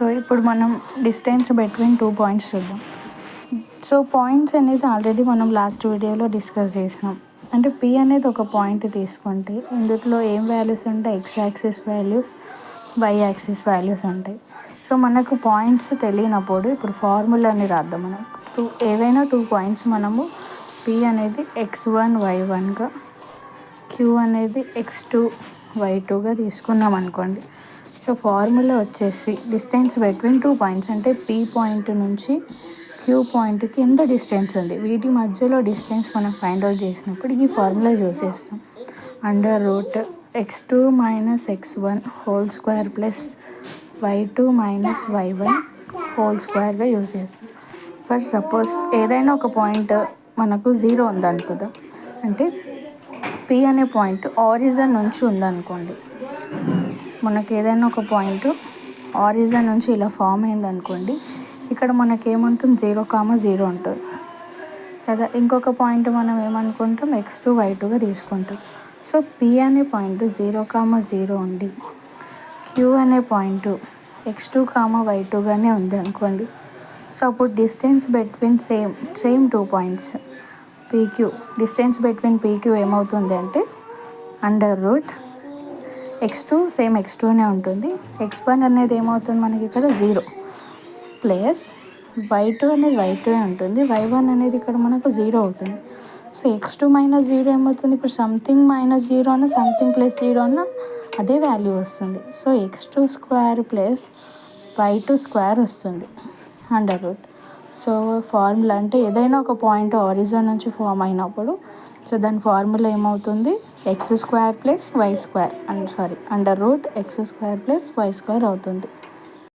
So ఇప్పుడు మనం distance between 2 points చూద్దాం. సో పాయింట్స్ అనేది ఆల్రెడీ మనం లాస్ట్ వీడియోలో డిస్కస్ చేసినాం. అంటే పి అనేది ఒక పాయింట్ తీసుకుంటే ఇందులో ఏం వాల్యూస్ ఉంటాయి, x axis values, y axis values ఉంటాయి. సో మనకు పాయింట్స్ తెలియనప్పుడు ఇప్పుడు ఫార్ములాని రాద్దాం. మనం ఏవైనా 2 పాయింట్స్ మనము పి అనేది x1y1గా, క్యూ అనేది x2 y2గా తీసుకున్నాం అనుకోండి. సో ఫార్ములా వచ్చేసి డిస్టెన్స్ బిట్వీన్ 2 పాయింట్స్ అంటే పి పాయింట్ నుంచి క్యూ పాయింట్కి ఎంత డిస్టెన్స్ ఉంది, వీటి మధ్యలో డిస్టెన్స్ మనం ఫైండ్ అవుట్ చేసినప్పుడు ఈ ఫార్ములా యూజ్ చేస్తాం. √x2 - x1 whole square plus y2 - y1 whole స్క్వేర్గా యూజ్ చేస్తాం. ఫర్ సపోజ్ ఏదైనా ఒక పాయింట్ మనకు 0 ఉందనుకుందాం. అంటే పి అనే పాయింట్ ఆరిజిన్ నుంచి ఉందనుకోండి. మనకు ఏదైనా ఒక పాయింట్ ఆరిజిన్ నుంచి ఇలా ఫామ్ అయిందనుకోండి. ఇక్కడ మనకేముంటుంది, 0,0 ఉంటుంది కదా. ఇంకొక పాయింట్ మనం ఏమనుకుంటాం, x2 y2గా తీసుకుంటాం. సో పి అనే పాయింట్ 0,0 ఉండి క్యూ అనే పాయింట్ x2, y2గానే ఉంది అనుకోండి. సో అప్పుడు distance between same 2 points PQ, distance between PQ ఏమవుతుంది అంటే √x2 సేమ్ x2నే ఉంటుంది, x1 అనేది ఏమవుతుంది మనకి ఇక్కడ 0 ప్లస్ y2 అనేది y2 ఉంటుంది, y1 అనేది ఇక్కడ మనకు 0 అవుతుంది. సో x2 - 0 ఏమవుతుంది, ఇప్పుడు సంథింగ్ -0 అన్న సంథింగ్ +0 అన్న అదే వాల్యూ వస్తుంది. సో x2² ప్లస్ y2² వస్తుంది √. సో ఫార్ములా అంటే ఏదైనా ఒక పాయింట్ ఆరిజిన్ నుంచి ఫామ్ అయినప్పుడు సో దాని ఫార్ములా ఏమవుతుంది, x² + y² √x² + y² అవుతుంది.